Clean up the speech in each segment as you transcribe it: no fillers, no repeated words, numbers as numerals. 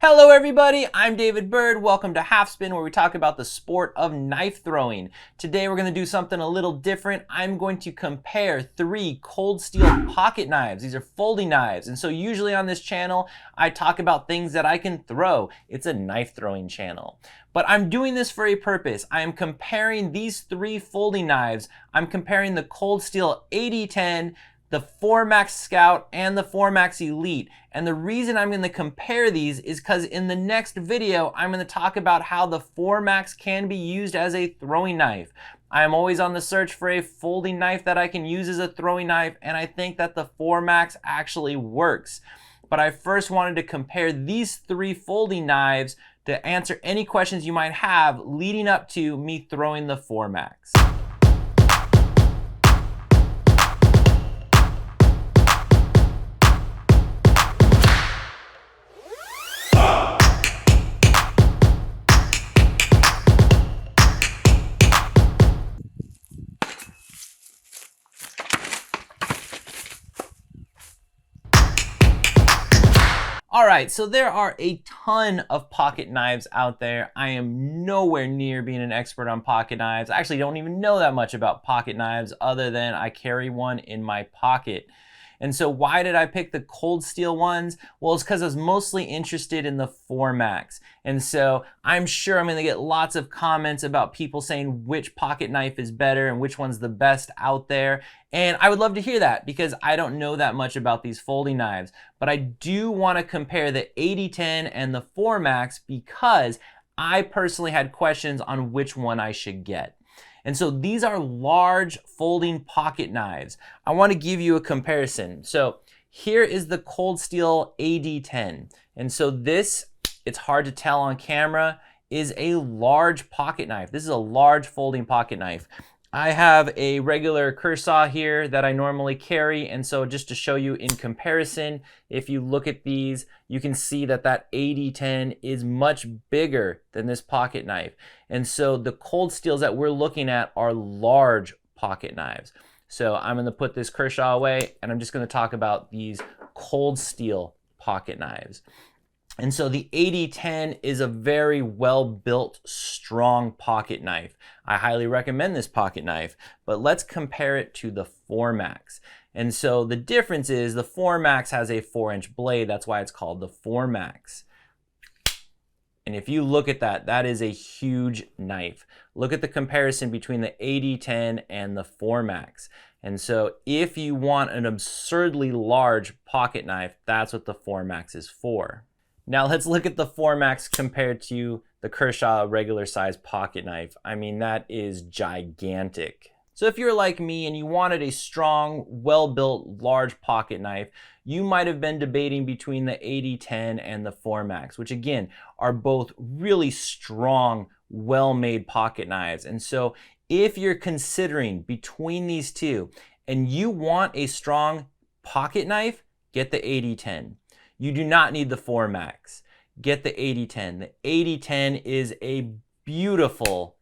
Hello everybody, I'm David Bird. Welcome to Halfspin, where we talk about the sport of knife throwing. Today we're going to do something a little different. I'm going to compare 3 ColdSteel pocket knives. These are folding knives, and so usually on this channel I talk about things that I can throw. It's a knife throwing channel. But I'm doing this for a purpose. I am comparing these 3 folding knives. I'm comparing the ColdSteel AD10, the 4MAX Scout, and the 4MAX Elite. And the reason I'm going to compare these is because in the next video, I'm going to talk about how the 4MAX can be used as a throwing knife. I am always on the search for a folding knife that I can use as a throwing knife, and I think that the 4MAX actually works. But I first wanted to compare these 3 folding knives to answer any questions you might have leading up to me throwing the 4MAX. Alright, so there are a ton of pocket knives out there. I am nowhere near being an expert on pocket knives. I actually don't even know that much about pocket knives other than I carry one in my pocket. And so why did I pick the ColdSteel ones? Well, it's because I was mostly interested in the 4MAX. And so I'm sure I'm going to get lots of comments about people saying which pocket knife is better and which one's the best out there. And I would love to hear that because I don't know that much about these folding knives. But I do want to compare the AD10 and the 4MAX because I personally had questions on which one I should get. And so these are large folding pocket knives. I want to give you a comparison. So here is the ColdSteel AD10. And so this, it's hard to tell on camera, is a large pocket knife. This is a large folding pocket knife. I have a regular cursaw here that I normally carry, and so just to show you in comparison, if you look at these, you can see that that AD10 is much bigger than this pocket knife. And so the ColdSteels that we're looking at are large pocket knives. So I'm going to put this cursaw away, and I'm just going to talk about these ColdSteel pocket knives. And so the AD10 is a very well-built, strong pocket knife. I highly recommend this pocket knife, but let's compare it to the 4MAX. And so the difference is the 4MAX has a 4-inch blade. That's why it's called the 4MAX. And if you look at that, that is a huge knife. Look at the comparison between the AD10 and the 4MAX. And so if you want an absurdly large pocket knife, that's what the 4MAX is for. Now let's look at the 4MAX compared to the Kershaw regular size pocket knife. I mean, that is gigantic. So if you're like me and you wanted a strong, well-built, large pocket knife, you might have been debating between the AD10 and the 4MAX, which again, are both really strong, well-made pocket knives. And so if you're considering between these two and you want a strong pocket knife, get the AD10. You do not need the 4MAX. Get the AD10. The AD10 is a beautiful,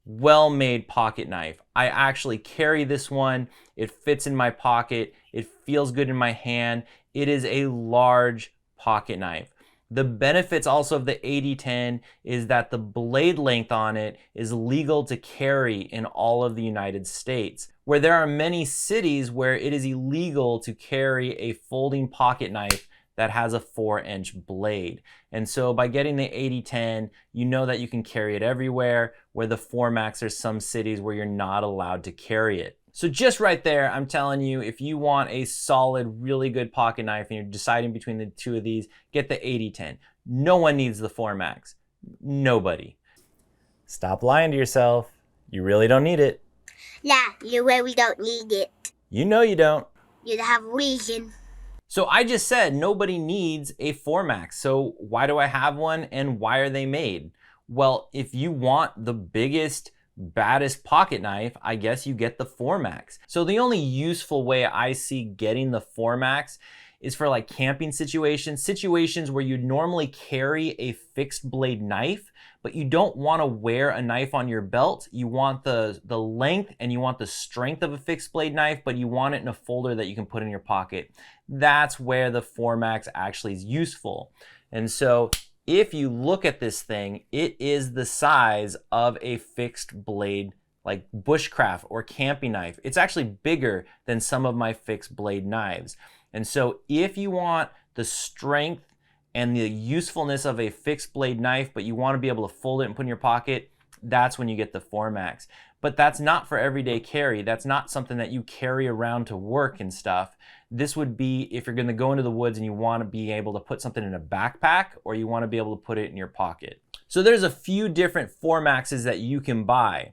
well-made pocket knife. I actually carry this one. It fits in my pocket. It feels good in my hand. It is a large pocket knife. The benefits also of the AD10 is that the blade length on it is legal to carry in all of the United States, where there are many cities where it is illegal to carry a folding pocket knife that has a 4-inch blade. And so by getting the AD10, you know that you can carry it everywhere, where the 4MAX, there's some cities where you're not allowed to carry it. So just right there, I'm telling you, if you want a solid, really good pocket knife and you're deciding between the two of these, get the AD10. No one needs the 4MAX. Nobody. Stop lying to yourself. You really don't need it. Yeah, you really don't need it. You know you don't. You have reason. So I just said nobody needs a 4MAX. So why do I have one and why are they made? Well, if you want the biggest, baddest pocket knife, I guess you get the 4MAX. So the only useful way I see getting the 4MAX is for like camping situations where you normally carry a fixed blade knife, but you don't want to wear a knife on your belt. You want the length and you want the strength of a fixed blade knife, but you want it in a folder that you can put in your pocket. That's where the 4MAX actually is useful. And so if you look at this thing, it is the size of a fixed blade, like bushcraft or camping knife. It's actually bigger than some of my fixed blade knives. And so if you want the strength and the usefulness of a fixed blade knife, but you want to be able to fold it and put in your pocket, that's when you get the 4-Max. But that's not for everyday carry. That's not something that you carry around to work and stuff. This would be if you're going to go into the woods and you want to be able to put something in a backpack, or you want to be able to put it in your pocket. So there's a few different 4-Maxes that you can buy.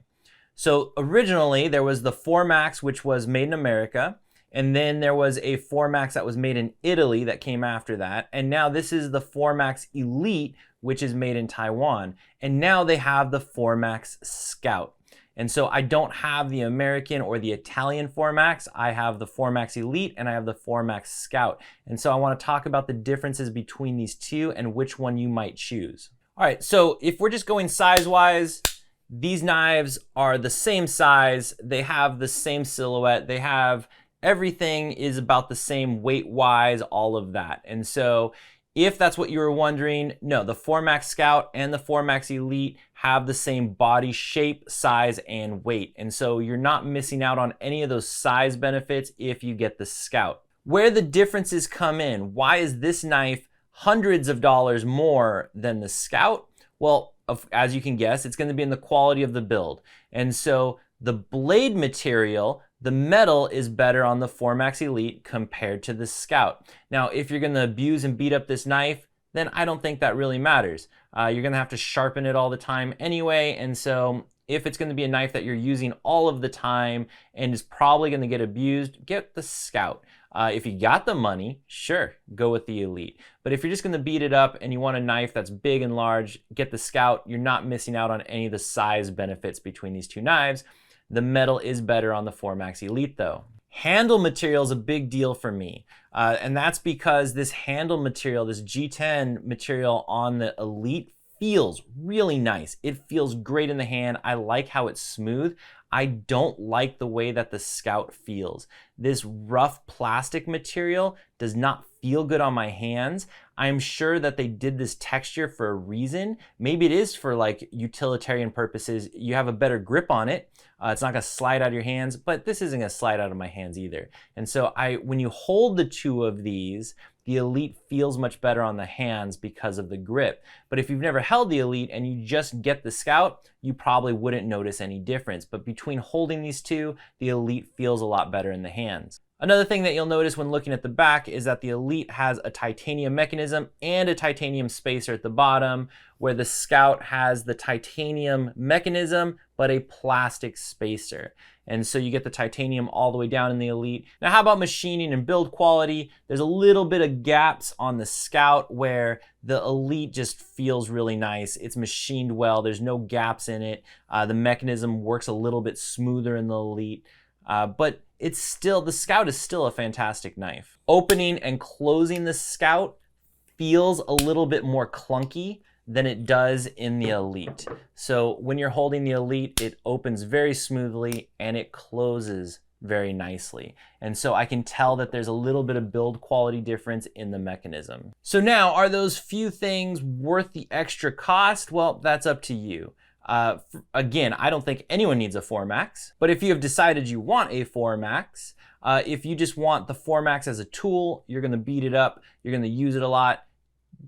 So originally there was the 4-Max, which was made in America. And then there was a 4-Max that was made in Italy that came after that. And now this is the 4-Max Elite, which is made in Taiwan. And now they have the 4-Max Scout. And so I don't have the American or the Italian 4-Max. I have the 4-Max Elite and I have the 4-Max Scout. And so I want to talk about the differences between these two and which one you might choose. All right, so if we're just going size-wise, these knives are the same size. They have the same silhouette. They have everything is about the same weight-wise, all of that. And so if that's what you were wondering, no, the 4-Max Scout and the 4-Max Elite have the same body shape, size, and weight. And so you're not missing out on any of those size benefits if you get the Scout. Where the differences come in, why is this knife hundreds of dollars more than the Scout? Well, as you can guess, it's going to be in the quality of the build. And so the blade material, the metal is better on the 4-Max Elite compared to the Scout. Now, if you're going to abuse and beat up this knife, then I don't think that really matters. You're going to have to sharpen it all the time anyway, and so if it's going to be a knife that you're using all of the time and is probably going to get abused, get the Scout. If you got the money, sure, go with the Elite. But if you're just going to beat it up and you want a knife that's big and large, get the Scout. You're not missing out on any of the size benefits between these two knives. The metal is better on the 4-Max Elite though. Handle material is a big deal for me. And that's because this handle material, this G10 material on the Elite feels really nice. It feels great in the hand. I like how it's smooth. I don't like the way that the Scout feels. This rough plastic material does not feel good on my hands. I'm sure that they did this texture for a reason. Maybe it is for like utilitarian purposes. You have a better grip on it. It's not gonna slide out of your hands, but this isn't gonna slide out of my hands either. And so when you hold the two of these, the Elite feels much better on the hands because of the grip. But if you've never held the Elite and you just get the Scout, you probably wouldn't notice any difference. But between holding these two, the Elite feels a lot better in the hands. Another thing that you'll notice when looking at the back is that the Elite has a titanium mechanism and a titanium spacer at the bottom, where the Scout has the titanium mechanism but a plastic spacer. And so you get the titanium all the way down in the Elite. Now, how about machining and build quality? There's a little bit of gaps on the Scout where the Elite just feels really nice. It's machined well. There's no gaps in it. The mechanism works a little bit smoother in the Elite. But it's still, the Scout is still a fantastic knife. Opening and closing the Scout feels a little bit more clunky than it does in the Elite. So when you're holding the Elite, it opens very smoothly and it closes very nicely. And so I can tell that there's a little bit of build quality difference in the mechanism. So now, are those few things worth the extra cost? Well, that's up to you. Again, I don't think anyone needs a 4-Max, but if you have decided you want a 4-Max, if you just want the 4-Max as a tool, you're gonna beat it up, you're gonna use it a lot,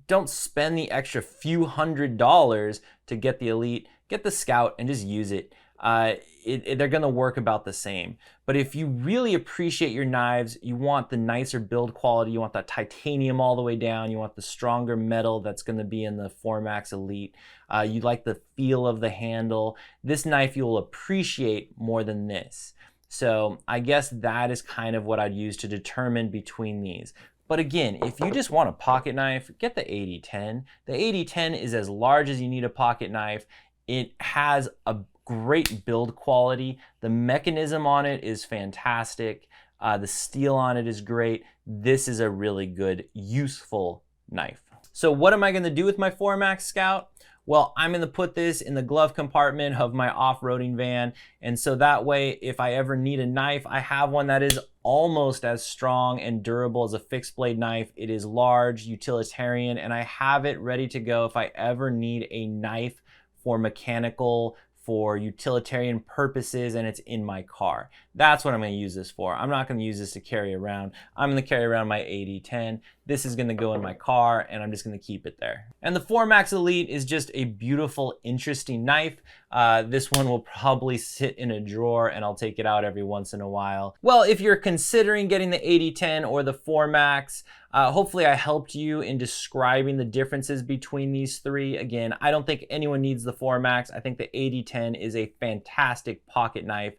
don't spend the extra few $100s to get the Elite. Get the Scout and just use it. They're gonna work about the same. But if you really appreciate your knives, you want the nicer build quality, you want that titanium all the way down, you want the stronger metal that's gonna be in the 4-Max Elite, you like the feel of the handle, this knife you'll appreciate more than this. So I guess that is kind of what I'd use to determine between these. But again, if you just want a pocket knife, get the AD10. The AD10 is as large as you need a pocket knife. It has a great build quality. The mechanism on it is fantastic. The steel on it is great. This is a really good, useful knife. So what am I gonna do with my 4-Max Scout? Well, I'm gonna put this in the glove compartment of my off-roading van, and so that way, if I ever need a knife, I have one that is almost as strong and durable as a fixed blade knife. It is large, utilitarian, and I have it ready to go if I ever need a knife for mechanical, for utilitarian purposes, and it's in my car. That's what I'm gonna use this for. I'm not gonna use this to carry around. I'm gonna carry around my AD10. This is gonna go in my car, and I'm just gonna keep it there. And the 4MAX Elite is just a beautiful, interesting knife. This one will probably sit in a drawer, and I'll take it out every once in a while. Well, if you're considering getting the AD10 or the 4MAX, hopefully I helped you in describing the differences between these three. Again, I don't think anyone needs the 4MAX. I think the AD10 is a fantastic pocket knife.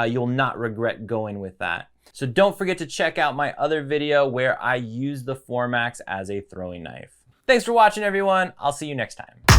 You'll not regret going with that. So don't forget to check out my other video where I use the 4MAX as a throwing knife. Thanks for watching, everyone. I'll see you next time.